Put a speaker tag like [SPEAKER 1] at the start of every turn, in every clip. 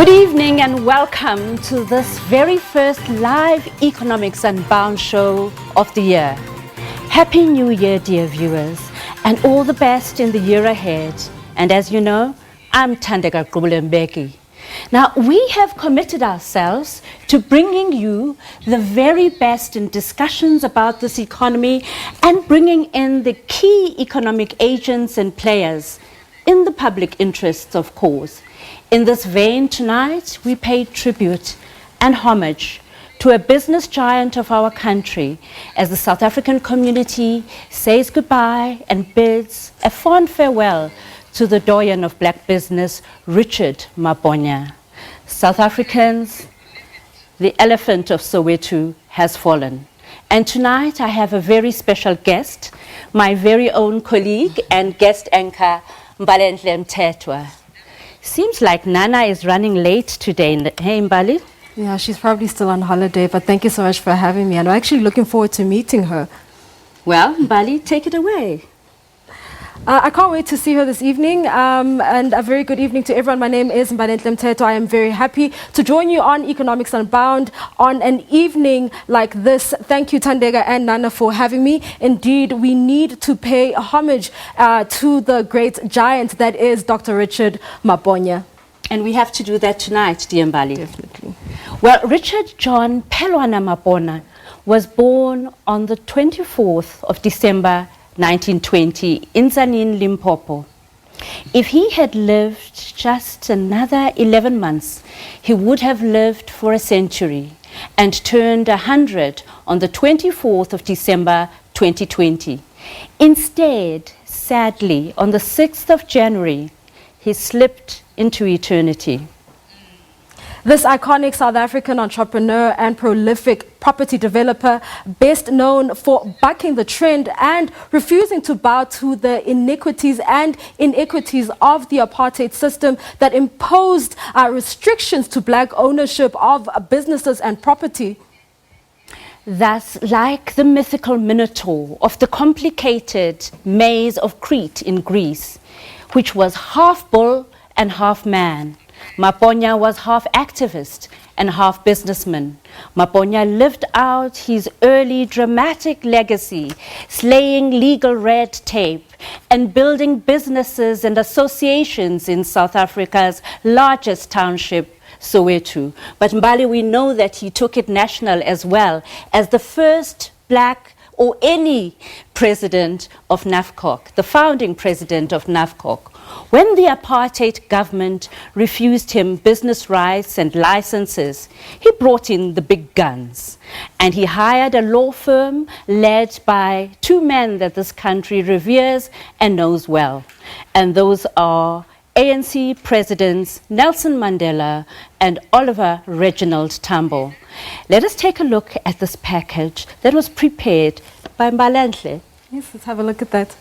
[SPEAKER 1] Good evening and welcome to this very first live Economics Unbound show of the year. Happy New Year, dear viewers, and all the best in the year ahead. And as you know, I'm Gqubule-Mbeki. Now, we have committed ourselves to bringing you the very best in discussions about this economy and bringing in the key economic agents and players in the public interests, of course. In this vein tonight, we pay tribute and homage to a business giant of our country as the South African community says goodbye and bids a fond farewell to the doyen of black business, Richard Maponya. South Africans, the elephant of Soweto has fallen. And tonight I have a very special guest, my very own colleague and guest anchor, Gqubule-Mbeki. Seems like Nana is running late today. Hey, Mbali?
[SPEAKER 2] Yeah, she's probably still on holiday, but thank you so much for having me. And I'm actually looking forward to meeting her.
[SPEAKER 1] Well, Mbali, take it away.
[SPEAKER 2] I can't wait to see her this evening, and a very good evening to everyone. My name is Gqubule-Mbeki. I am very happy to join you on Economics Unbound on an evening like this. Thank you, Thandeka and Nana, for having me. Indeed, we need to pay homage to the great giant that is Dr. Richard Maponya.
[SPEAKER 1] And we have to do that tonight, dear Mbali.
[SPEAKER 2] Definitely.
[SPEAKER 1] Well, Richard John Pelwana Maponya was born on the 24th of December 1920 in Tzaneen, Limpopo. If he had lived just another 11 months, he would have lived for a century and turned 100 on the 24th of December 2020. Instead, sadly, on the 6th of January, he slipped into eternity.
[SPEAKER 2] This iconic South African entrepreneur and prolific property developer, best known for bucking the trend and refusing to bow to the iniquities and inequities of the apartheid system that imposed restrictions to black ownership of businesses and property.
[SPEAKER 1] Thus, like the mythical Minotaur of the complicated maze of Crete in Greece, which was half bull and half man, Maponya was half activist and half businessman. Maponya lived out his early dramatic legacy, slaying legal red tape and building businesses and associations in South Africa's largest township, Soweto. But Mbali, we know that he took it national as well as the first black or any president of NAFCOC, the founding president of NAFCOC. When the apartheid government refused him business rights and licenses, he brought in the big guns and he hired a law firm led by two men that this country reveres and knows well. And those are ANC Presidents Nelson Mandela and Oliver Reginald Tambo. Let us take a look at this package that was prepared by Mbalenhle.
[SPEAKER 2] Yes, let's have a look at that.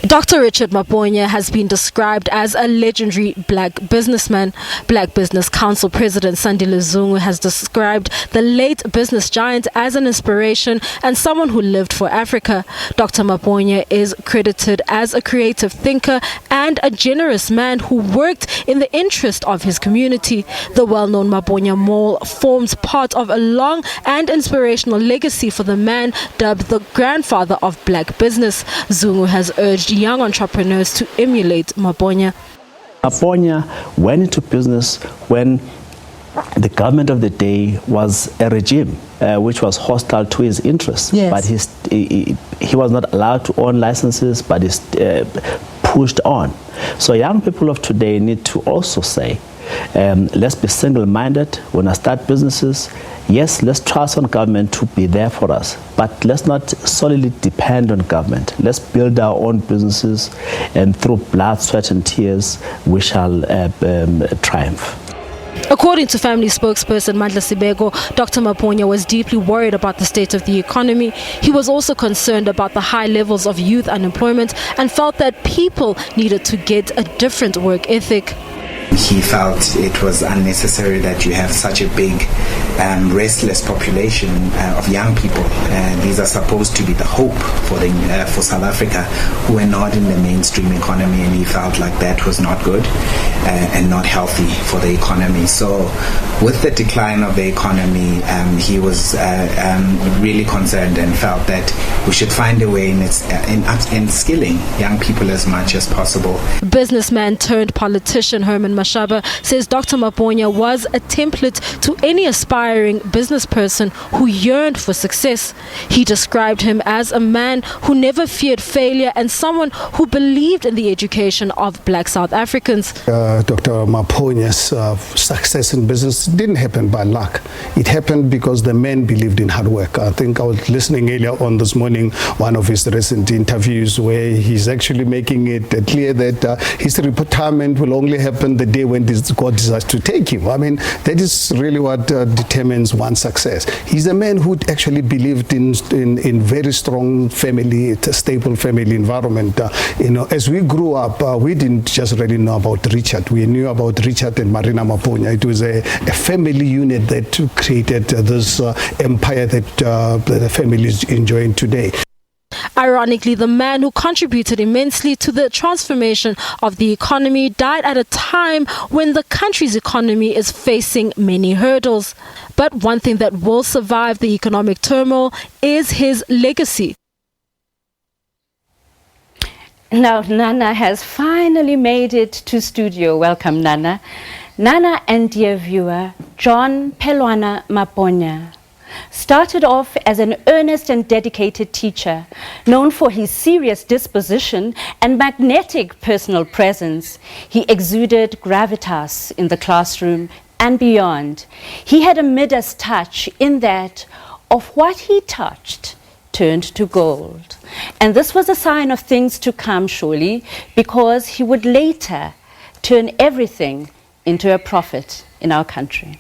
[SPEAKER 2] Dr. Richard Maponya has been described as a legendary black businessman. Black Business Council President Sandile Zungu has described the late business giant as an inspiration and someone who lived for Africa. Dr. Maponya is credited as a creative thinker and a generous man who worked in the interest of his community. The well-known Maponya Mall forms part of a long and inspirational legacy for the man dubbed the grandfather of black business. Zungu has urged young entrepreneurs to emulate Maponya.
[SPEAKER 3] Maponya went into business when the government of the day was a regime which was hostile to his interests.
[SPEAKER 2] Yes.
[SPEAKER 3] But he was not allowed to own licenses, but he pushed on. So young people of today need to also say, let's be single-minded when I start businesses. Yes, let's trust on government to be there for us, but let's not solely depend on government. Let's build our own businesses, and through blood, sweat and tears, we shall triumph.
[SPEAKER 2] According to family spokesperson Mandla Sibego, Dr. Maponya was deeply worried about the state of the economy. He was also concerned about the high levels of youth unemployment and felt that people needed to get a different work ethic.
[SPEAKER 4] He felt it was unnecessary that you have such a big restless population of young people. These are supposed to be the hope for South Africa, who are not in the mainstream economy, and he felt like that was not good and not healthy for the economy. So with the decline of the economy, he was really concerned and felt that we should find a way in skilling young people as much as possible.
[SPEAKER 2] Businessman turned politician Herman Mashaba says Dr. Maponya was a template to any aspiring business person who yearned for success. He described him as a man who never feared failure and someone who believed in the education of black South Africans.
[SPEAKER 5] Dr. Maponya's success in business didn't happen by luck. It happened because the man believed in hard work. I think I was listening earlier on this morning, one of his recent interviews, where he's actually making it clear that his retirement will only happen the day when God decides to take him. I mean, that is really what determines one's success. He's a man who actually believed in very strong family, stable family environment. As we grew up, we didn't just really know about Richard. We knew about Richard and Marina Maponya. It was a family unit that created this empire that the family is enjoying today.
[SPEAKER 2] Ironically, the man who contributed immensely to the transformation of the economy died at a time when the country's economy is facing many hurdles. But one thing that will survive the economic turmoil is his legacy.
[SPEAKER 1] Now, Nana has finally made it to studio. Welcome, Nana. Nana and dear viewer, John Pelwana Maponya started off as an earnest and dedicated teacher, known for his serious disposition and magnetic personal presence. He exuded gravitas in the classroom and beyond. He had a Midas touch in that of what he touched turned to gold. And this was a sign of things to come, surely, because he would later turn everything into a profit in our country.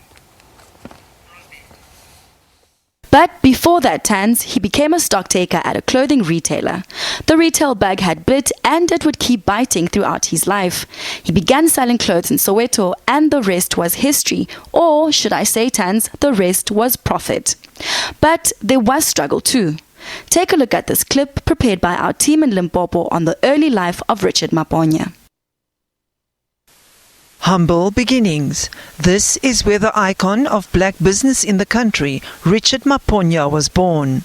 [SPEAKER 6] But before that, Tans, he became a stock taker at a clothing retailer. The retail bug had bit and it would keep biting throughout his life. He began selling clothes in Soweto and the rest was history, or should I say, Tans, the rest was profit. But there was struggle too. Take a look at this clip prepared by our team in Limpopo on the early life of Richard Maponya.
[SPEAKER 7] Humble beginnings. This is where the icon of black business in the country, Richard Maponya, was born.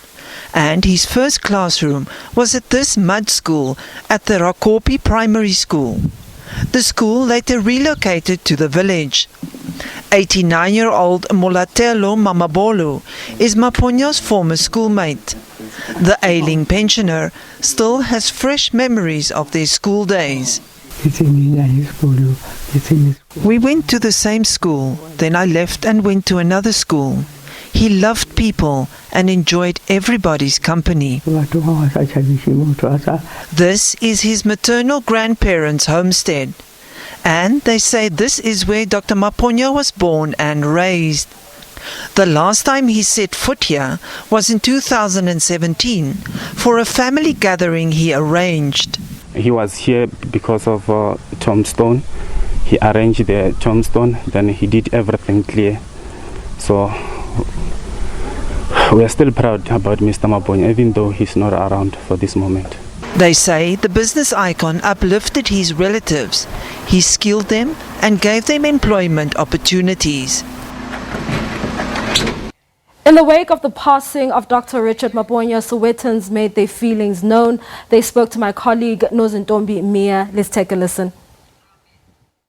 [SPEAKER 7] And his first classroom was at this mud school at the Rakopi Primary School. The school later relocated to the village. 89-year-old Molatelo Mamabolo is Maponya's former schoolmate. The ailing pensioner still has fresh memories of their school days. We went to the same school, then I left and went to another school. He loved people and enjoyed everybody's company. This is his maternal grandparents' homestead, and they say this is where Dr. Maponya was born and raised. The last time he set foot here was in 2017 for a family gathering he arranged.
[SPEAKER 8] He was here because of tombstone. He arranged the tombstone, then he did everything clear. So we are still proud about Mr. Maponya, even though he's not around for this moment.
[SPEAKER 7] They say the business icon uplifted his relatives. He skilled them and gave them employment opportunities.
[SPEAKER 2] In the wake of the passing of Dr. Richard Maponya, Sowetans made their feelings known. They spoke to my colleague Nozintombi Mia. Let's take a listen.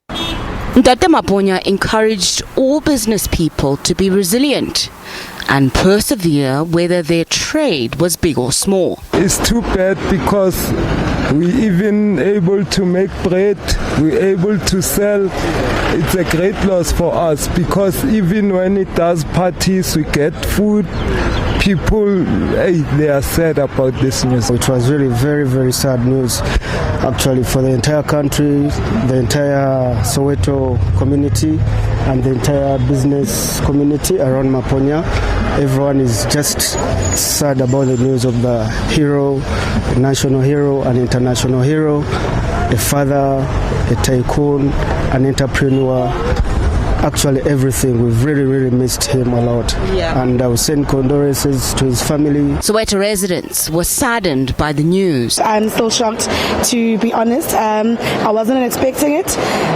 [SPEAKER 9] Dr. Maponya encouraged all business people to be resilient and persevere whether their trade was big or small.
[SPEAKER 10] It's too bad because we even able to make bread, we're able to sell. It's a great loss for us because even when it does parties, we get food. People, they are sad about this news.
[SPEAKER 11] It was really very, very sad news actually for the entire country, the entire Soweto community and the entire business community around Maponya. Everyone is just sad about the news of the hero, national hero and international hero, a father, a tycoon, an entrepreneur. Actually, everything. We've really missed him a lot.
[SPEAKER 9] Yeah.
[SPEAKER 11] And I will send condolences to his family.
[SPEAKER 9] Soweto residents were saddened by the news.
[SPEAKER 12] I'm still shocked, to be honest. I wasn't expecting it,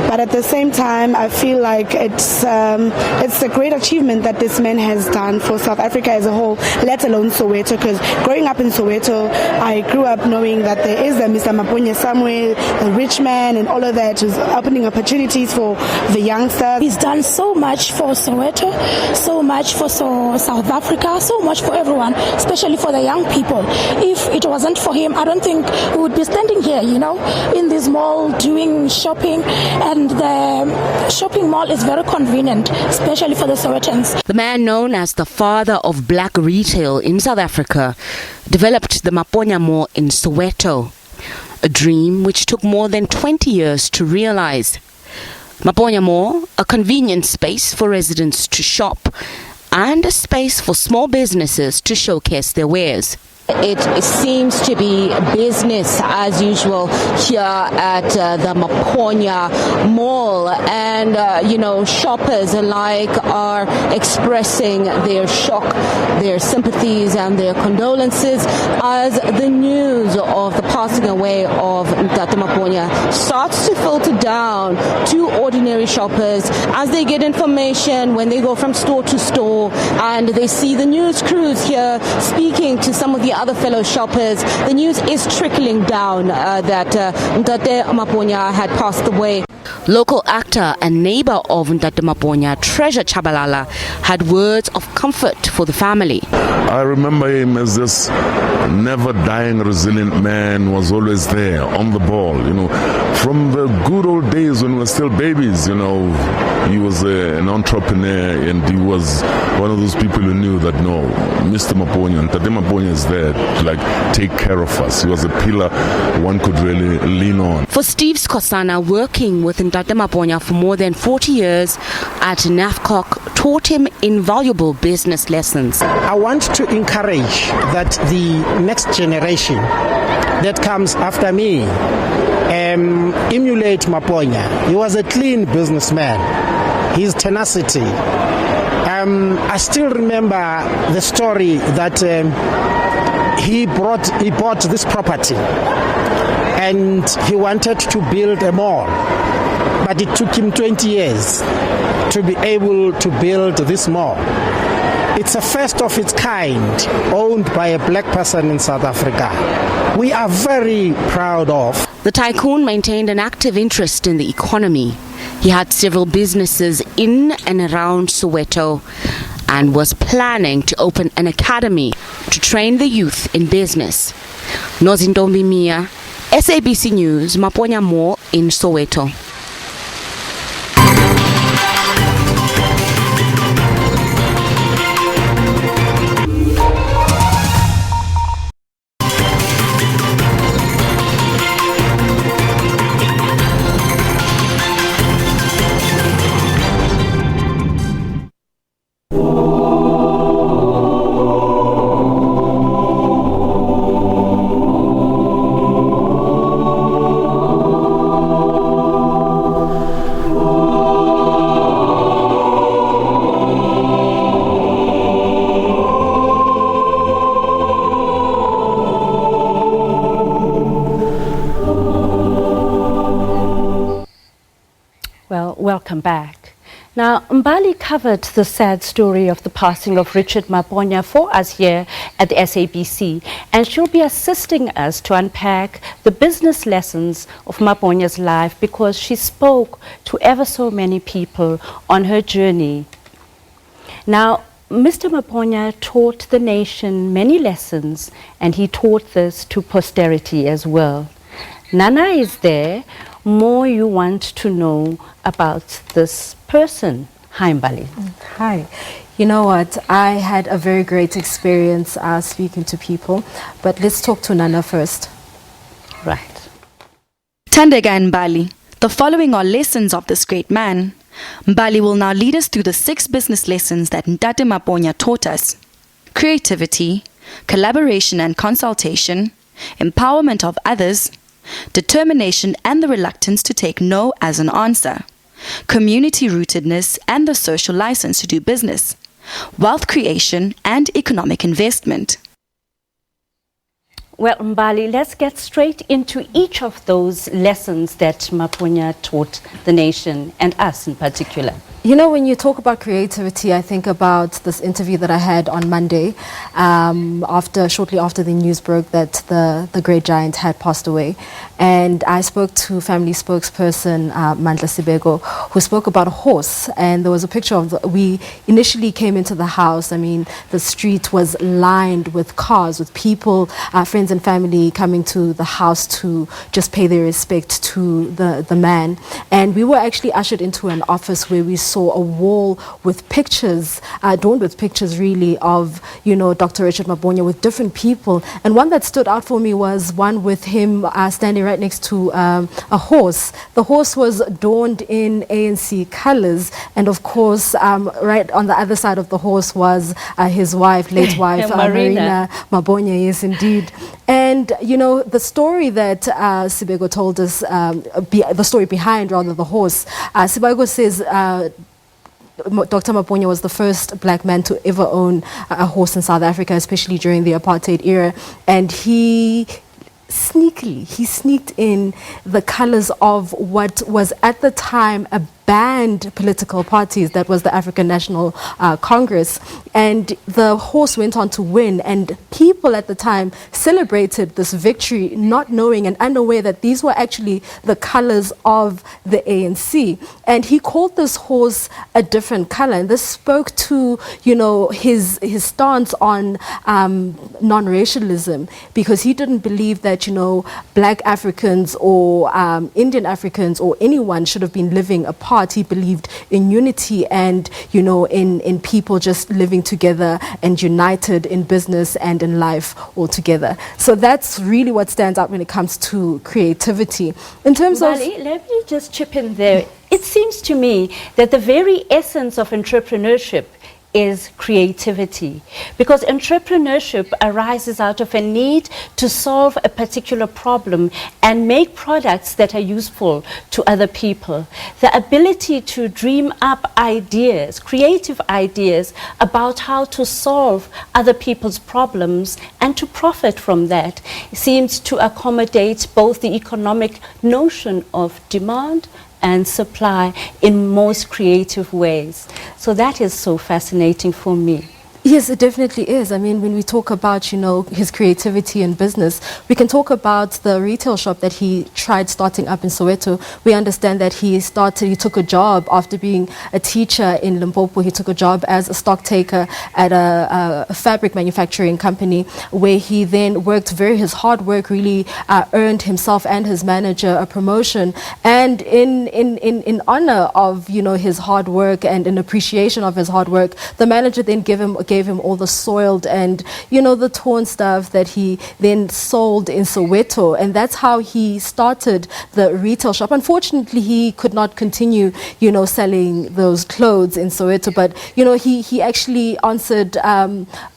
[SPEAKER 12] but at the same time, I feel like it's a great achievement that this man has done for South Africa as a whole, let alone Soweto. Because growing up in Soweto, I grew up knowing that there is a Mr. Maponya somewhere, a rich man, and all of that, who's opening opportunities for the youngsters.
[SPEAKER 13] He's done so much for Soweto, so much for South Africa, so much for everyone, especially for the young people. If it wasn't for him, I don't think we would be standing here, in this mall doing shopping. And the shopping mall is very convenient, especially for the Sowetans.
[SPEAKER 9] The man known as the father of black retail in South Africa developed the Maponya Mall in Soweto, a dream which took more than 20 years to realize. Maponya Mall, a convenient space for residents to shop and a space for small businesses to showcase their wares.
[SPEAKER 14] It seems to be business as usual here at the Maponya Mall, and shoppers alike are expressing their shock, their sympathies and their condolences as the news of the passing away of Ntate Maponya starts to filter down to ordinary shoppers as they get information when they go from store to store and they see the news crews here speaking to some of the other fellow shoppers. The news is trickling down that Ntate Maponya had passed away.
[SPEAKER 9] Local actor and neighbor of Ntate Maponya, Treasure Chabalala, had words of comfort for the family.
[SPEAKER 15] I remember him as this never dying, resilient man, was always there on the ball. From the good old days when we were still babies, he was an entrepreneur, and he was one of those people who knew that Mr. Maponya, Ntate Maponya is there to take care of us. He was a pillar one could really lean on.
[SPEAKER 9] For Steve Skosana, working with Ntate Maponya for more than 40 years at NAFCOC taught him invaluable business lessons.
[SPEAKER 16] I want to encourage that the next generation that comes after me emulate Maponya. He was a clean businessman. His tenacity. I still remember the story that he bought this property and he wanted to build a mall, but it took him 20 years to be able to build this mall. It's a first of its kind, owned by a black person in South Africa. We are very proud of.
[SPEAKER 9] The tycoon maintained an active interest in the economy. He had several businesses in and around Soweto and was planning to open an academy to train the youth in business. Nozintombi Mia, SABC News, Maponya Mall in Soweto.
[SPEAKER 1] Welcome back. Now, Mbali covered the sad story of the passing of Richard Maponya for us here at the SABC, and she'll be assisting us to unpack the business lessons of Maponya's life, because she spoke to ever so many people on her journey. Now, Mr. Maponya taught the nation many lessons, and he taught this to posterity as well. Nana is there. More you want to know about this person. Hi, Mbali.
[SPEAKER 2] Hi. You know what? I had a very great experience speaking to people, but let's talk to Nana first.
[SPEAKER 1] Right.
[SPEAKER 6] Tandega and Mbali, the following are lessons of this great man. Mbali will now lead us through the 6 business lessons that Ntate Maponya taught us. Creativity, collaboration and consultation, empowerment of others, determination and the reluctance to take no as an answer, community rootedness and the social license to do business, wealth creation and economic investment.
[SPEAKER 1] Well, Mbali, let's get straight into each of those lessons that Maponya taught the nation and us in particular.
[SPEAKER 2] You know, when you talk about creativity, I think about this interview that I had on Monday, shortly after the news broke that the great giant had passed away. And I spoke to family spokesperson Mandla Sibego, who spoke about a horse. And there was a picture of, we initially came into the house. I mean, the street was lined with cars, with people, friends and family coming to the house to just pay their respect to the man. And we were actually ushered into an office where we saw a wall with pictures, adorned with pictures really of, you know, Dr. Richard Maponya with different people. And one that stood out for me was one with him standing right next to a horse. The horse was adorned in ANC colors. And of course, right on the other side of the horse was his wife, late wife, Marina Maponya, yes, indeed. And, you know, the story that Sibego told us, the story behind, rather, the horse, Sibego says Dr. Maponya was the first black man to ever own a horse in South Africa, especially during the apartheid era. And he sneaked in the colors of what was at the time a banned political parties, that was the African National Congress. And the horse went on to win, and people at the time celebrated this victory, not knowing and unaware that these were actually the colors of the ANC. And he called this horse a different color, and this spoke to, you know, his stance on non-racialism, because he didn't believe that, you know, black Africans or Indian Africans or anyone should have been living apart. He believed in unity and, you know, in people just living together and united in business and in life all together. So that's really what stands out when it comes to creativity. In terms of...
[SPEAKER 1] Let me just chip in there. It seems to me that the very essence of entrepreneurship is creativity, because entrepreneurship arises out of a need to solve a particular problem and make products that are useful to other people. The ability to dream up ideas, creative ideas about how to solve other people's problems and to profit from that seems to accommodate both the economic notion of demand and supply in most creative ways. So that is so fascinating for me.
[SPEAKER 2] Yes, it definitely is. I mean, when we talk about, you know, his creativity in business, we can talk about the retail shop that he tried starting up in Soweto. We understand that he took a job after being a teacher in Limpopo. He took a job as a stock taker at a fabric manufacturing company, where he then his hard work really earned himself and his manager a promotion. And in honor of, you know, his hard work and in appreciation of his hard work, the manager then gave him all the soiled and, you know, the torn stuff that he then sold in Soweto. And that's how he started the retail shop. Unfortunately, he could not continue, you know, selling those clothes in Soweto. But, you know, he actually answered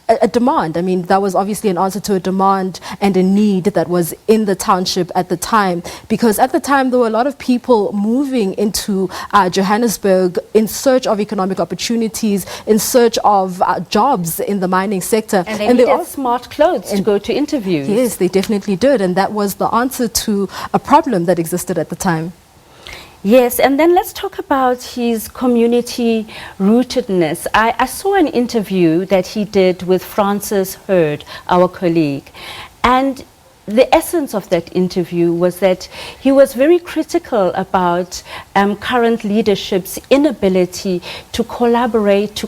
[SPEAKER 2] a demand. I mean, that was obviously an answer to a demand and a need that was in the township at the time, because at the time there were a lot of people moving into Johannesburg in search of economic opportunities, in search of jobs in the mining sector.
[SPEAKER 1] And they needed smart clothes to go to interviews.
[SPEAKER 2] Yes, they definitely did. And that was the answer to a problem that existed at the time.
[SPEAKER 1] Yes, and then let's talk about his community rootedness. I saw an interview that he did with Francis Hurd, our colleague, and the essence of that interview was that he was very critical about current leadership's inability to collaborate, to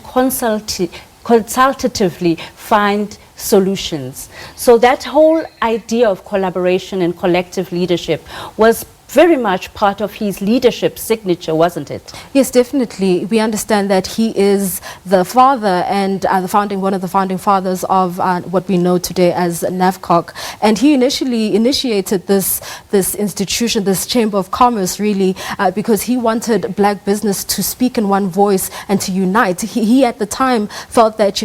[SPEAKER 1] consultatively find solutions. So that whole idea of collaboration and collective leadership was very much part of his leadership signature, wasn't it?
[SPEAKER 2] Yes, definitely. We understand that he is the father and one of the founding fathers of what we know today as NAFCOC. And he initially initiated this institution, this Chamber of Commerce, really, because he wanted black business to speak in one voice and to unite. He at the time felt that,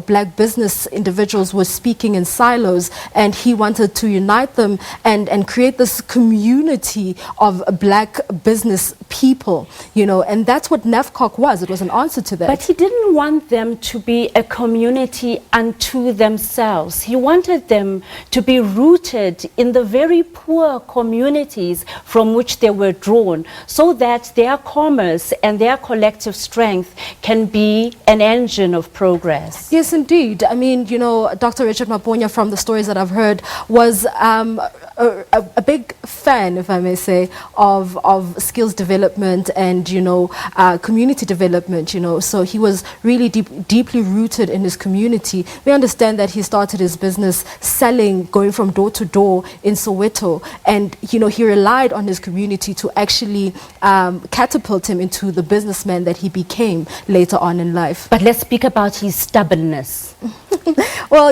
[SPEAKER 2] black business individuals were speaking in silos, and he wanted to unite them and create this community of black business people, and that's what NAFCOC was. It was an answer to that.
[SPEAKER 1] But he didn't want them to be a community unto themselves. He wanted them to be rooted in the very poor communities from which they were drawn, so that their commerce and their collective strength can be an engine of progress.
[SPEAKER 2] Yes, indeed. I mean, Dr. Richard Maponya, from the stories that I've heard, was a big fan, if I may say, of skills development and, community development, So he was really deeply rooted in his community. We understand that he started his business selling, going from door to door in Soweto. And, he relied on his community to actually catapult him into the businessman that he became later on in life.
[SPEAKER 1] But let's speak about his stubbornness.
[SPEAKER 2] Well,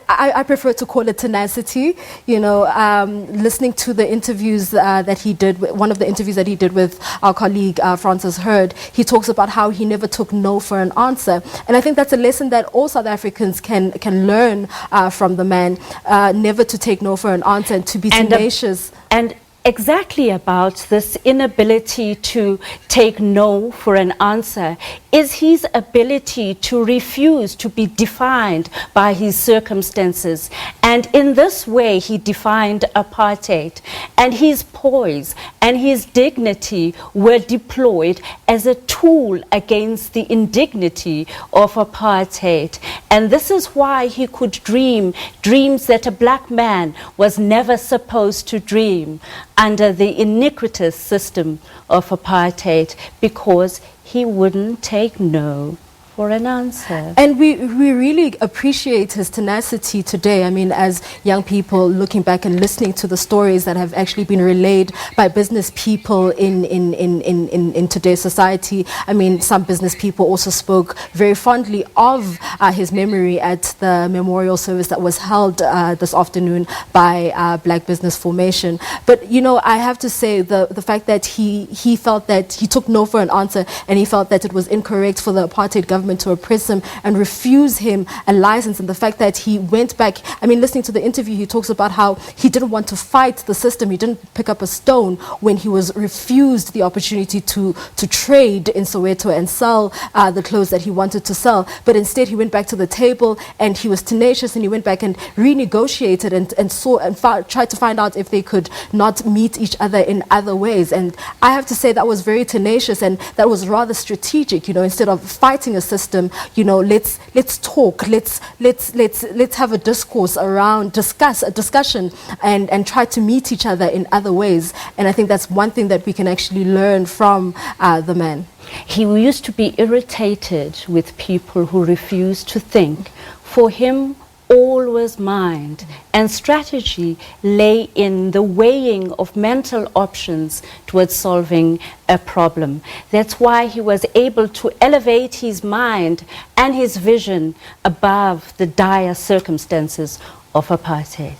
[SPEAKER 2] I prefer to call it tenacity. Listening to the interviews that he did, one of the interviews that he did with our colleague Francis Hurd, he talks about how he never took no for an answer. And I think that's a lesson that all South Africans can learn from the man, never to take no for an answer and to be tenacious.
[SPEAKER 1] And exactly about this inability to take no for an answer is his ability to refuse to be defined by his circumstances. And in this way, he defined apartheid. And his poise and his dignity were deployed as a tool against the indignity of apartheid. And this is why he could dream dreams that a black man was never supposed to dream under the iniquitous system of apartheid, because he wouldn't take no for an answer.
[SPEAKER 2] And we really appreciate his tenacity today. I mean, as young people looking back and listening to the stories that have actually been relayed by business people in today's society. I mean, some business people also spoke very fondly of his memory at the memorial service that was held this afternoon by Black Business Formation. But, I have to say the fact that he felt that he took no for an answer, and he felt that it was incorrect for the apartheid government to oppress him and refuse him a license, and the fact that he went back. I mean, listening to the interview, he talks about how he didn't want to fight the system. He didn't pick up a stone when he was refused the opportunity to trade in Soweto and sell the clothes that he wanted to sell. But instead, he went back to the table, and he was tenacious, and he went back and renegotiated and tried to find out if they could not meet each other in other ways. And I have to say that was very tenacious, and that was rather strategic. Instead of fighting a system, let's talk, let's have a discourse around, a discussion and try to meet each other in other ways. And I think that's one thing that we can actually learn from the man.
[SPEAKER 1] He used to be irritated with people who refused to think. For him, all was mind, and strategy lay in the weighing of mental options towards solving a problem. That's why he was able to elevate his mind and his vision above the dire circumstances of apartheid.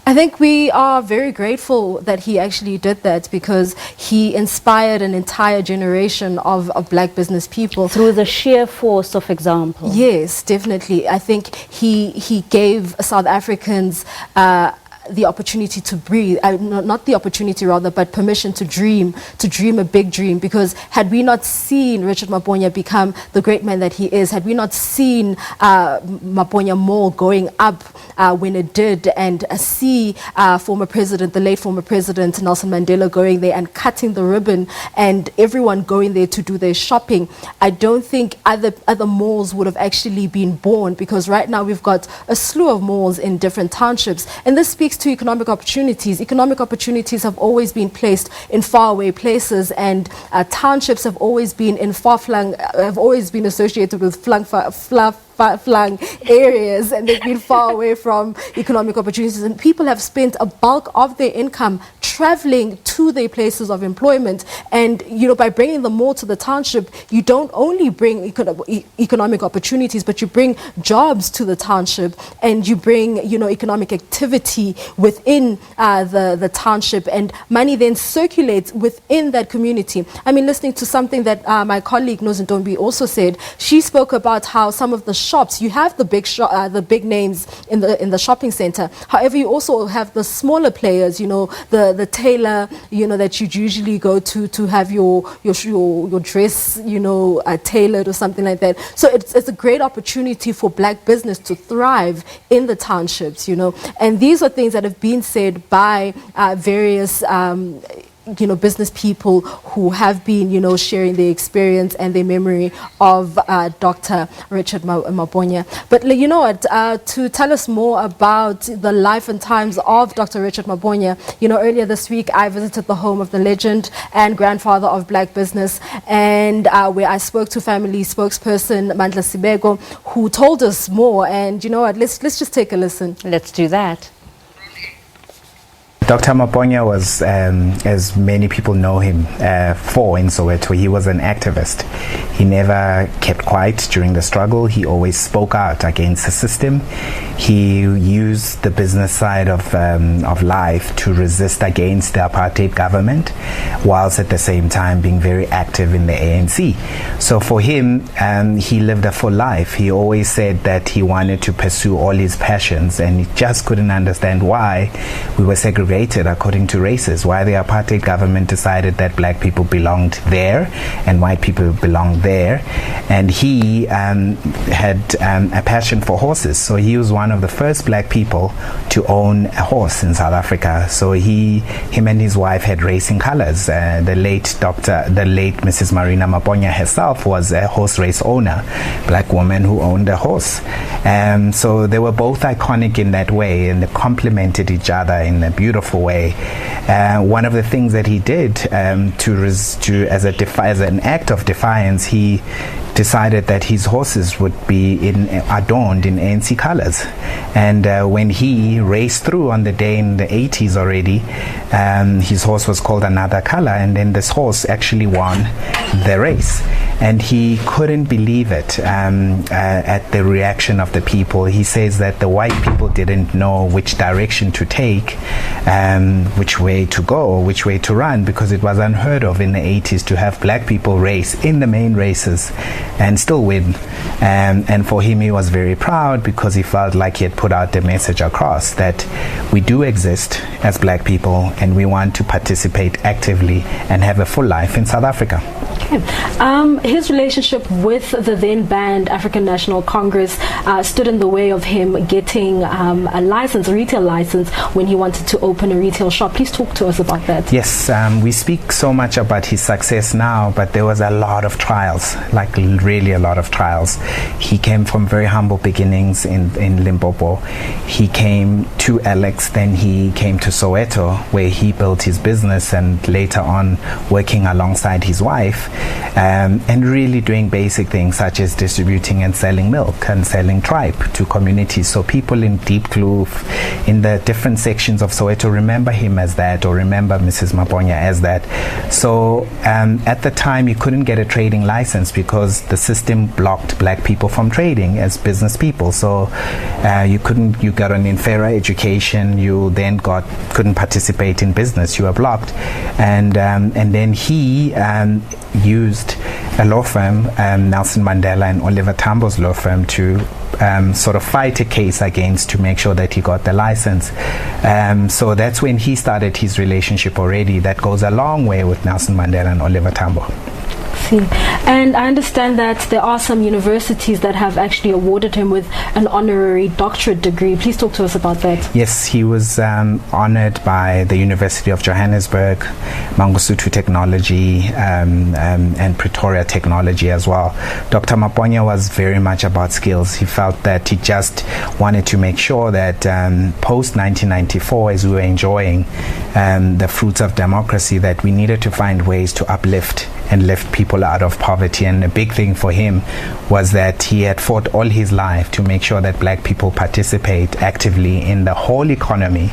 [SPEAKER 2] I think we are very grateful that he actually did that, because he inspired an entire generation of black business people.
[SPEAKER 1] Through the sheer force of example.
[SPEAKER 2] Yes, definitely. I think he gave South Africans the opportunity to breathe, not the opportunity rather, but permission to dream a big dream. Because had we not seen Richard Maponya become the great man that he is, had we not seen Maponya Mall going up when it did, and see the late former president Nelson Mandela going there and cutting the ribbon, and everyone going there to do their shopping, I don't think other malls would have actually been born, because right now we've got a slew of malls in different townships. And this speaks to economic opportunities. Economic opportunities have always been placed in faraway places, and townships have always been associated with far-flung areas, and they've been far away from economic opportunities, and people have spent a bulk of their income traveling to their places of employment. And by bringing them more to the township, you don't only bring economic opportunities, but you bring jobs to the township, and you bring economic activity within the township, and money then circulates within that community. I mean, listening to something that my colleague Nozintombi also said, she spoke about how some of the shops, you have the big names in the shopping center. However, you also have the smaller players, the tailor, that you'd usually go to have your dress, tailored or something like that. So it's a great opportunity for black business to thrive in the townships, and these are things that have been said by various business people who have been, sharing their experience and their memory of Dr. Richard Maponya. But to tell us more about the life and times of Dr. Richard Maponya, earlier this week I visited the home of the legend and grandfather of black business, and where I spoke to family spokesperson Mandla Sibego, who told us more. And let's just take a listen.
[SPEAKER 1] Let's do that.
[SPEAKER 4] Dr. Maponya was, as many people know him for in Soweto, he was an activist. He never kept quiet during the struggle. He always spoke out against the system. He used the business side of life to resist against the apartheid government, whilst at the same time being very active in the ANC. So for him, he lived a full life. He always said that he wanted to pursue all his passions, and he just couldn't understand why we were segregated according to races, why the apartheid government decided that black people belonged there and white people belonged there. And he had a passion for horses, so he was one of the first black people to own a horse in South Africa. So him and his wife had racing colors. The late Mrs. Marina Maponya herself was a horse race owner, black woman who owned a horse. So they were both iconic in that way, and they complemented each other in a beautiful way. One of the things that he did as an act of defiance, he decided that his horses would be adorned in ANC colors. And when he raced through on the day in the 80s already, his horse was called another color, and then this horse actually won the race. And he couldn't believe it at the reaction of the people. He says that the white people didn't know which direction to take, which way to go, which way to run, because it was unheard of in the 80s to have black people race in the main races and still win. And for him, he was very proud, because he felt like he had put out the message across that we do exist as black people, and we want to participate actively and have a full life in South Africa.
[SPEAKER 2] Okay. His relationship with the then banned African National Congress stood in the way of him getting a retail license, when he wanted to open a retail shop. Please talk to us about that.
[SPEAKER 4] Yes, we speak so much about his success now, but there was a lot of trials, like really a lot of trials. He came from very humble beginnings in Limpopo. He came to Alex, then he came to Soweto, where he built his business, and later on working alongside his wife, and really doing basic things such as distributing and selling milk and selling tripe to communities. So people in Deep Kloof, in the different sections of Soweto, remember him as that, or remember Mrs. Maponya as that. So at the time, you couldn't get a trading license because the system blocked black people from trading as business people. So you got an inferior education, you then couldn't participate in business, you were blocked. And then he used a law firm, Nelson Mandela and Oliver Tambo's law firm, to sort of fight a case against, to make sure that he got the license. So that's when he started his relationship already. That goes a long way with Nelson Mandela and Oliver Tambo.
[SPEAKER 2] And I understand that there are some universities that have actually awarded him with an honorary doctorate degree. Please talk to us about that.
[SPEAKER 4] Yes, he was honored by the University of Johannesburg, Mangosuthu Technology, and Pretoria Technology as well. Dr. Maponya was very much about skills. He felt that he just wanted to make sure that post 1994, as we were enjoying the fruits of democracy, that we needed to find ways to uplift and lift people out of poverty. And a big thing for him was that he had fought all his life to make sure that black people participate actively in the whole economy,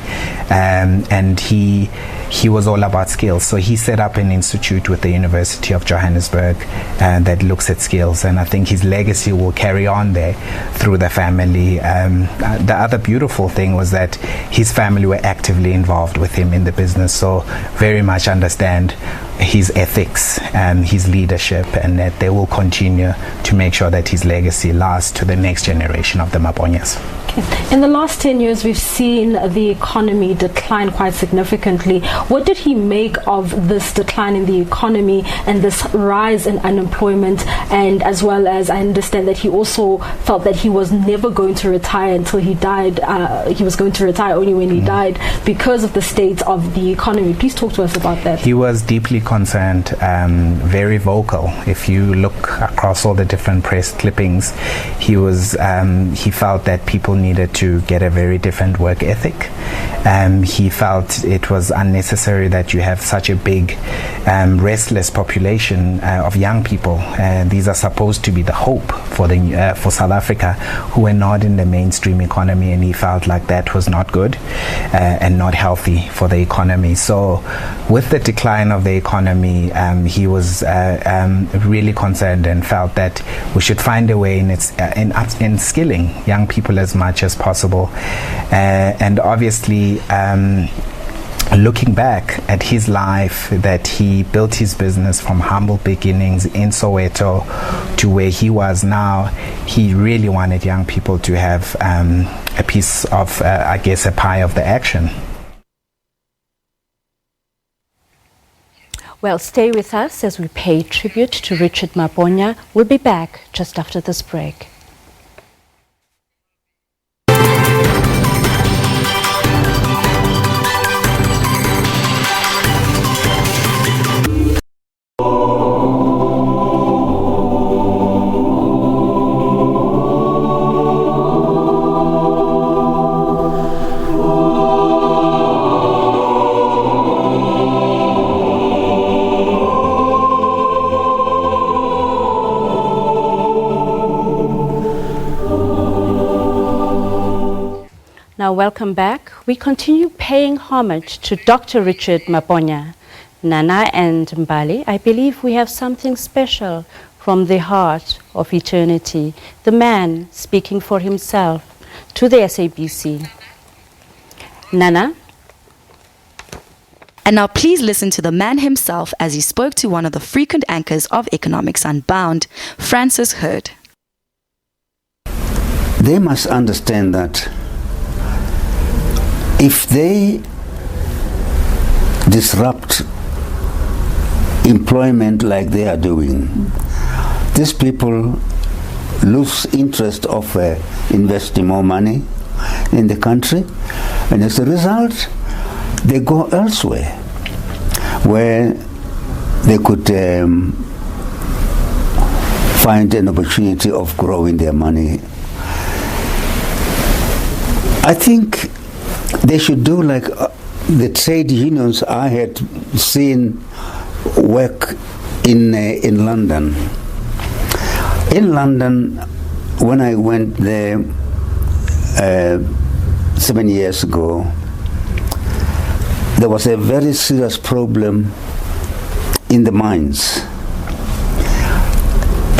[SPEAKER 4] and he was all about skills. So he set up an institute with the University of Johannesburg that looks at skills, and I think his legacy will carry on there through the family. The other beautiful thing was that his family were actively involved with him in the business, so very much understand his ethics and his leadership, and that they will continue to make sure that his legacy lasts to the next generation of the Maponyas.
[SPEAKER 2] Okay. In the last 10 years, we've seen the economy decline quite significantly. What did he make of this decline in the economy and this rise in unemployment? And as well as, I understand that he also felt that he was never going to retire until he died. He was going to retire only when he died because of the state of the economy. Please talk to us about that.
[SPEAKER 4] He was deeply concerned, very vocal. If you look across all the different press clippings, he felt that people needed to get a very different work ethic. He felt it was unnecessary that you have such a big restless population of young people. These are supposed to be the hope for South Africa, who are not in the mainstream economy, and he felt like that was not good and not healthy for the economy. So with the decline of the economy, he was really concerned and felt that we should find a way in skilling young people as much as possible. And obviously, looking back at his life, that he built his business from humble beginnings in Soweto to where he was now, he really wanted young people to have a piece of, a pie of the action.
[SPEAKER 1] Well, stay with us as we pay tribute to Richard Maponya. We'll be back just after this break. Now, welcome back. We continue paying homage to Dr. Richard Maponya. Nana and Mbali, I believe we have something special from the heart of eternity, the man speaking for himself to the SABC. Nana?
[SPEAKER 6] And now please listen to the man himself as he spoke to one of the frequent anchors of Economics Unbound, Francis Hurd.
[SPEAKER 17] They must understand that if they disrupt employment like they are doing, these people lose interest of investing more money in the country, and as a result, they go elsewhere where they could find an opportunity of growing their money. I think they should do like the trade unions I had seen work in London. In London, when I went there 7 years ago, there was a very serious problem in the mines,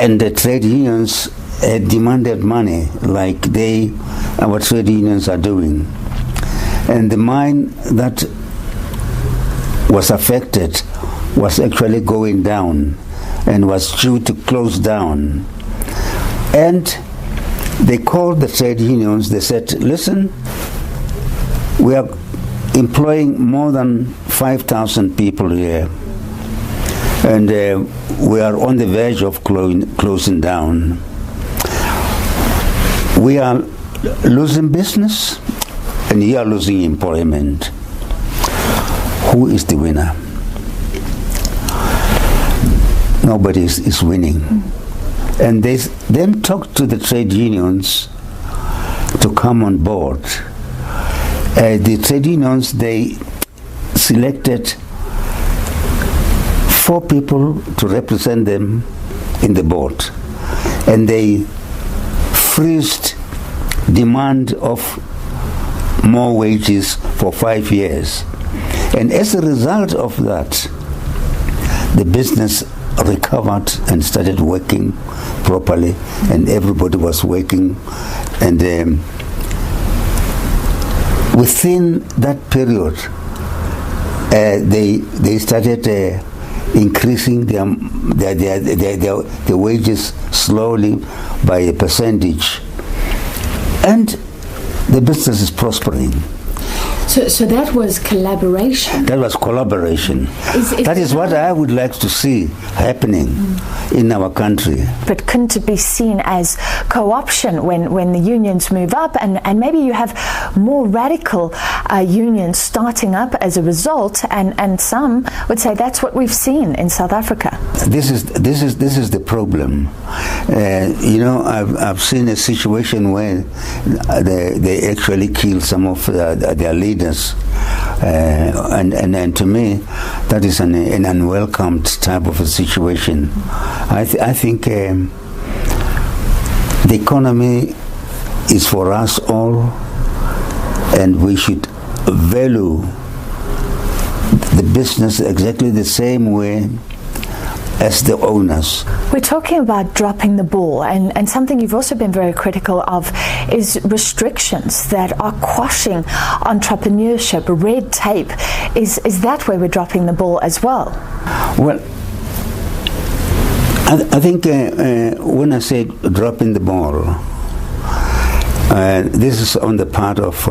[SPEAKER 17] and the trade unions demanded money like our trade unions are doing. And the mine that was affected was actually going down and was due to close down. And they called the trade unions. They said, listen, we are employing more than 5,000 people here, and we are on the verge of closing down. We are losing business, and you are losing employment. Who is the winner? Nobody is winning. And they then talked to the trade unions to come on board. The trade unions, they selected 4 people to represent them in the board, and they freezed demand of more wages for 5 years. And as a result of that, the business recovered and started working properly, and everybody was working. And within that period, they started increasing their wages slowly by a percentage, and the business is prospering.
[SPEAKER 18] So that was collaboration.
[SPEAKER 17] That was collaboration. That is what I would like to see happening in our country.
[SPEAKER 18] But couldn't it be seen as co-option when the unions move up, and maybe you have more radical unions starting up as a result, and some would say that's what we've seen in South Africa.
[SPEAKER 17] This is the problem. I've seen a situation where they actually kill some of their leaders. And to me, that is an unwelcomed type of a situation. I think the economy is for us all, and we should value the business exactly the same way as the owners.
[SPEAKER 18] We're talking about dropping the ball, and something you've also been very critical of is restrictions that are quashing entrepreneurship, red tape. Is that where we're dropping the ball as well?
[SPEAKER 17] Well, I think when I say dropping the ball, this is on the part of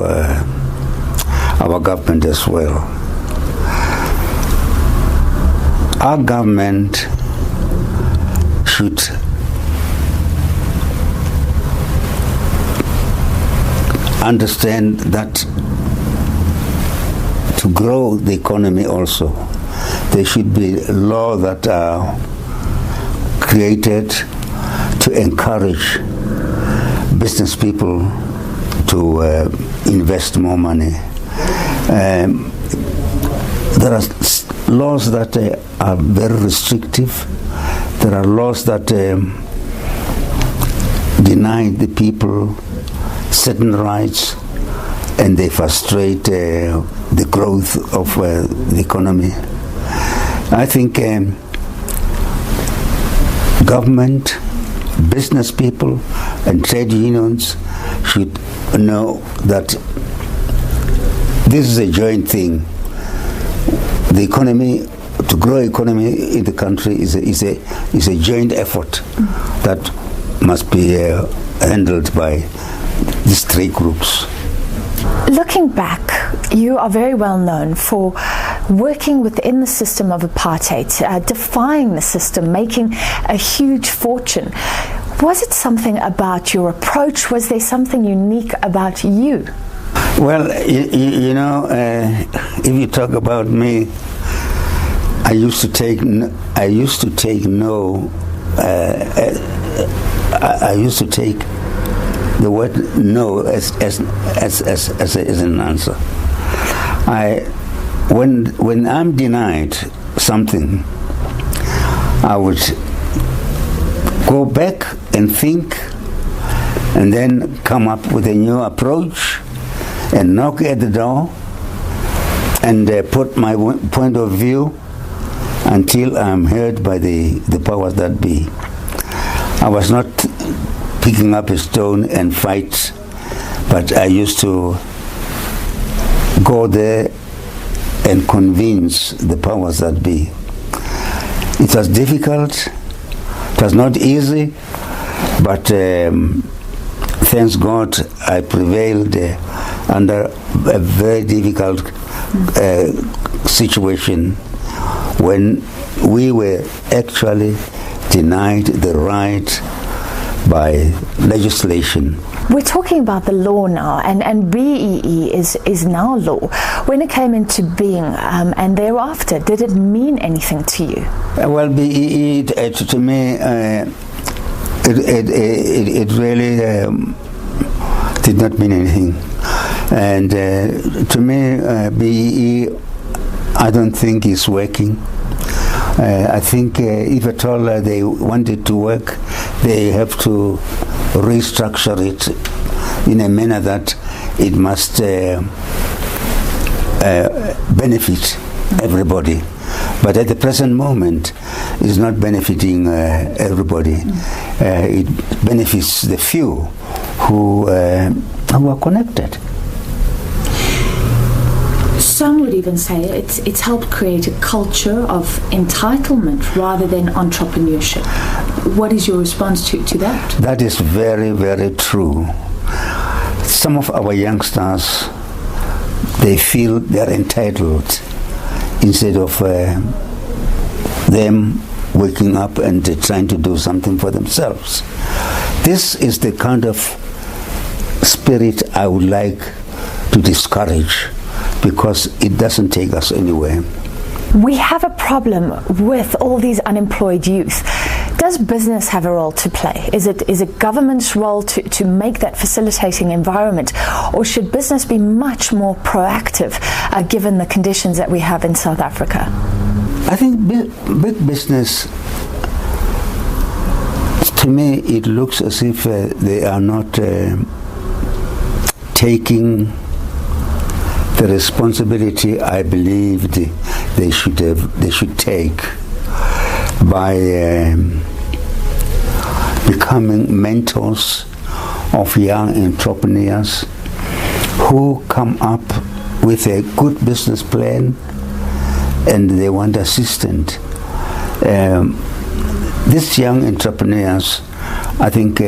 [SPEAKER 17] our government as well. Our government should understand that to grow the economy also, there should be laws that are created to encourage business people to invest more money. There are laws that are very restrictive. There are laws that deny the people certain rights, and they frustrate the growth of the economy. I think government, business people, and trade unions should know that this is a joint thing. The economy, to grow economy in the country is a joint effort that must be handled by these 3 groups.
[SPEAKER 18] Looking back, you are very well known for working within the system of apartheid, defying the system, making a huge fortune. Was it something about your approach? Was there something unique about you?
[SPEAKER 17] Well, you know, if you talk about me, I used to take the word no as an answer. When I'm denied something, I would go back and think, and then come up with a new approach, and knock at the door, and put my point of view until I'm heard by the powers that be. I was not picking up a stone and fight, but I used to go there and convince the powers that be. It was difficult, it was not easy, but thanks God I prevailed under a very difficult situation when we were actually denied the right by legislation.
[SPEAKER 18] We're talking about the law now, and BEE is now law. When it came into being and thereafter, did it mean anything to you?
[SPEAKER 17] Well, BEE to me, it really did not mean anything. And to me, BEE, I don't think is working. I think if at all they wanted to work, they have to restructure it in a manner that it must benefit everybody. But at the present moment, it's not benefiting everybody. It benefits the few who are connected.
[SPEAKER 18] Some would even say it's helped create a culture of entitlement rather than entrepreneurship. What is your response to that?
[SPEAKER 17] That is very, very true. Some of our youngsters, they feel they're entitled instead of them waking up and trying to do something for themselves. This is the kind of spirit I would like to discourage, because it doesn't take us anywhere.
[SPEAKER 18] We have a problem with all these unemployed youth. Does business have a role to play? Is it government's role to make that facilitating environment, or should business be much more proactive given the conditions that we have in South Africa?
[SPEAKER 17] I think big business, to me, it looks as if they are not taking the responsibility I believe they should take by becoming mentors of young entrepreneurs who come up with a good business plan and they want assistance. These young entrepreneurs, I think,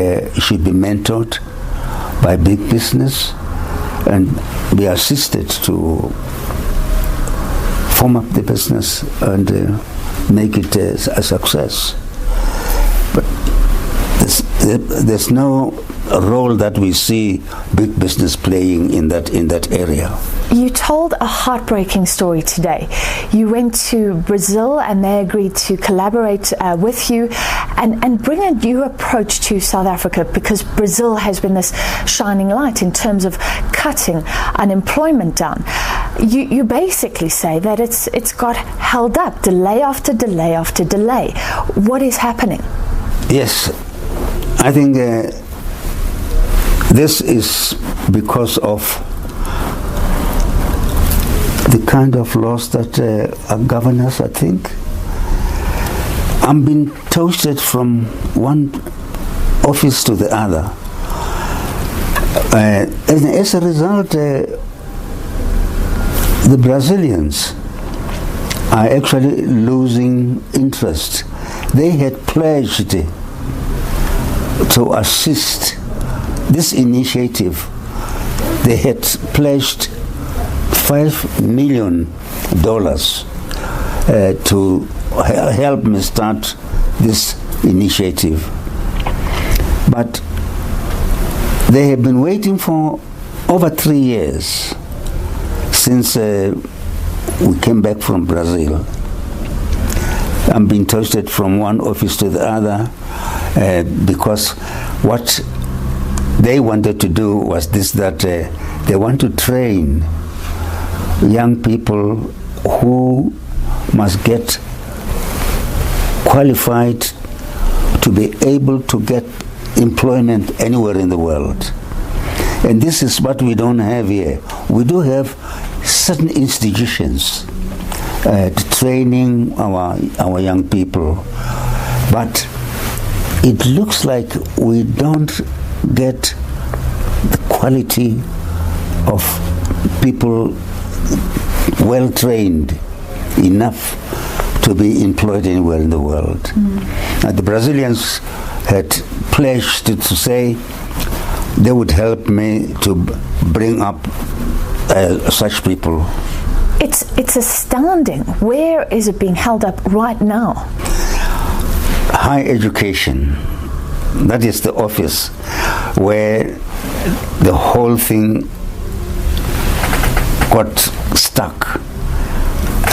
[SPEAKER 17] should be mentored by big business and be assisted to form up the business and make it a success. But there's no role that we see big business playing in that area.
[SPEAKER 18] You told a heartbreaking story today. You went to Brazil and they agreed to collaborate with you and bring a new approach to South Africa, because Brazil has been this shining light in terms of cutting unemployment down. You basically say that it's got held up, delay after delay after delay. What is happening?
[SPEAKER 17] Yes, I think this is because of the kind of laws that are govern us, I think. I'm being toasted from one office to the other. And as a result, the Brazilians are actually losing interest. They had pledged to assist this initiative. They had pledged $5 million to help me start this initiative. But they have been waiting for over 3 years since we came back from Brazil. I'm being toasted from one office to the other because what they wanted to do was this, that they want to train young people who must get qualified to be able to get employment anywhere in the world. And this is what we don't have here. We do have certain institutions training our young people, but it looks like we don't get the quality of people well trained enough to be employed anywhere in the world. The Brazilians had pledged to say they would help me to bring up such people.
[SPEAKER 18] It's astounding. Where is it being held up right now?
[SPEAKER 17] Higher education. That is the office where the whole thing got stuck,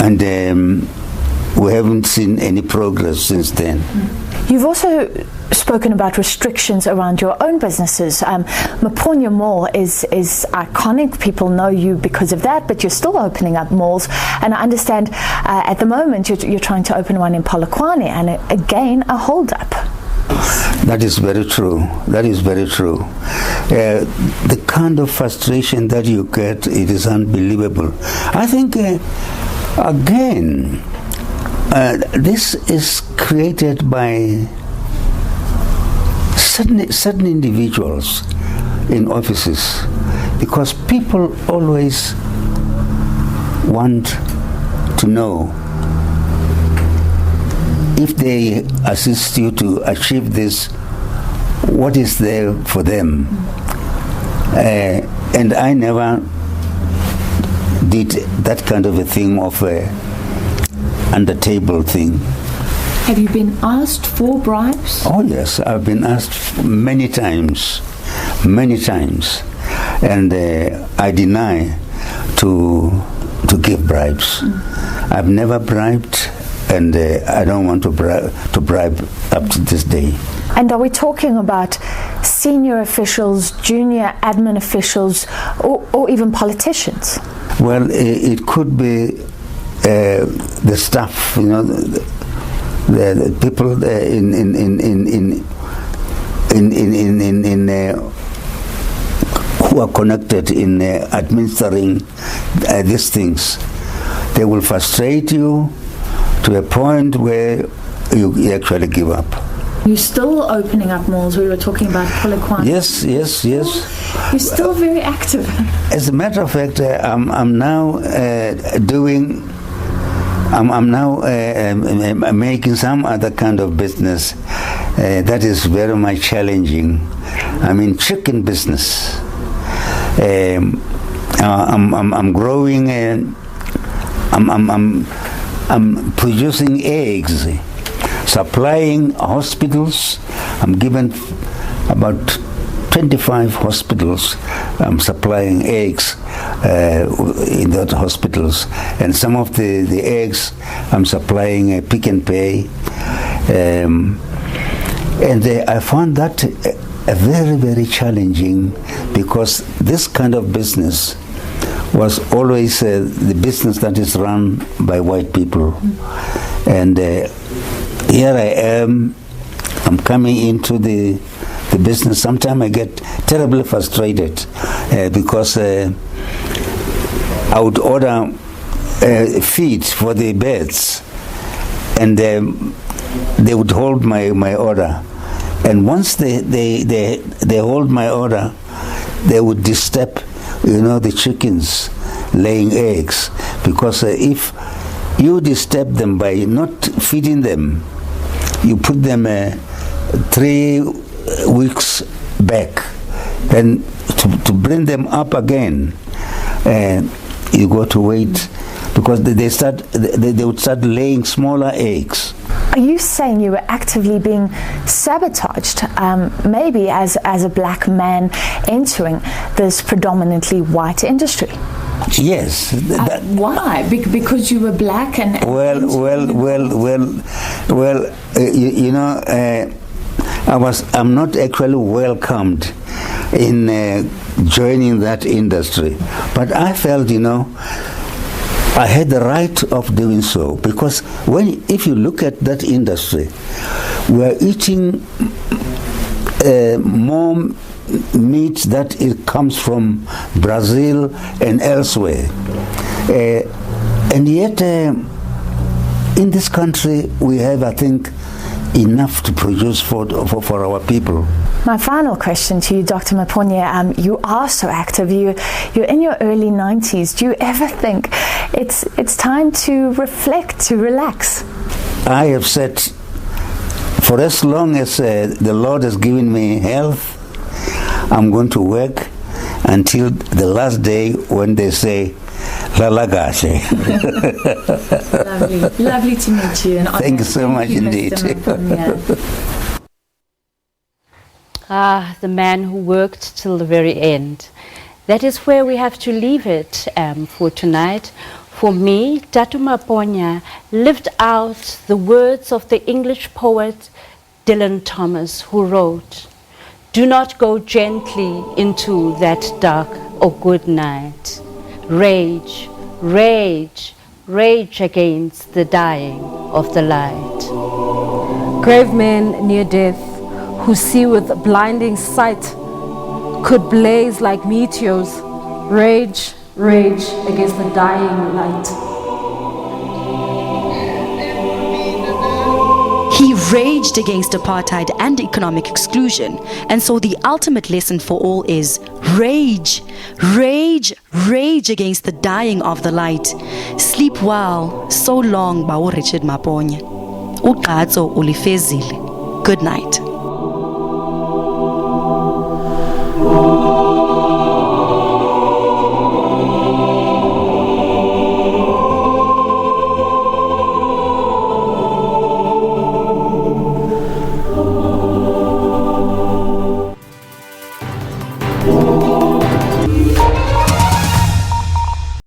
[SPEAKER 17] and we haven't seen any progress since then.
[SPEAKER 18] You've also spoken about restrictions around your own businesses. Maponya Mall is iconic. People know you because of that, but you're still opening up malls. And I understand at the moment you're trying to open one in Polokwane, and again, a hold-up.
[SPEAKER 17] That is very true. That is very true. The kind of frustration that you get, it is unbelievable. I think, again, this is created by certain individuals in offices, because people always want to know if they assist you to achieve this, what is there for them? And I never did that kind of a thing of a under-table thing.
[SPEAKER 18] Have you been asked for bribes?
[SPEAKER 17] Oh yes, I've been asked many times, and I deny to give bribes. I've never bribed, and I don't want to bribe up to this day.
[SPEAKER 18] And are we talking about senior officials, junior admin officials, or even politicians?
[SPEAKER 17] Well, it could be the staff, the people who are connected in administering these things. They will frustrate you to a point where you actually give up.
[SPEAKER 18] You're still opening up malls. We were talking about Polokwane.
[SPEAKER 17] Yes.
[SPEAKER 18] You're still very active.
[SPEAKER 17] As a matter of fact, I'm now making some other kind of business that is very much challenging. I mean, chicken business. I'm growing. I'm producing eggs, supplying hospitals. I'm given about 25 hospitals. I'm supplying eggs in those hospitals, and some of the eggs I'm supplying Pick and Pay, and I found that a very, very challenging, because this kind of business was always the business that is run by white people. And here I am, I'm coming into the business. Sometimes I get terribly frustrated because I would order feed for the birds, and they would hold my order. And once they hold my order, they would disturb the chickens laying eggs, because if you disturb them by not feeding them, you put them 3 weeks back, then to bring them up again, you got to wait, because they would start laying smaller eggs.
[SPEAKER 18] Are you saying you were actively being sabotaged, maybe as a black man entering this predominantly white industry?
[SPEAKER 17] Yes.
[SPEAKER 18] Why? Because you were black and
[SPEAKER 17] I'm not actually welcomed in joining that industry, but I felt I had the right of doing so, because if you look at that industry, we are eating more meat that it comes from Brazil and elsewhere, and yet in this country we have, I think, enough to produce for our people.
[SPEAKER 18] My final question to you, Dr. Maponya, you are so active. You're in your early 90s. Do you ever think it's time to reflect, to relax?
[SPEAKER 17] I have said, for as long as the Lord has given me health, I'm going to work until the last day when they say, Lalagache.
[SPEAKER 18] Lovely to meet you. And
[SPEAKER 17] thank you so much indeed.
[SPEAKER 1] The man who worked till the very end. That is where we have to leave it for tonight. For me, Datu Maponya lived out the words of the English poet Dylan Thomas, who wrote, "Do not go gently into that dark or good night. Rage, rage, rage against the dying of the light."
[SPEAKER 2] Grave men near death who see with blinding sight could blaze like meteors. Rage, rage against the dying light.
[SPEAKER 6] He raged against apartheid and economic exclusion, and so the ultimate lesson for all is rage, rage, rage against the dying of the light. Sleep well, so long, Bawo Richard Maponya. Uqatso ulifezile. Good night.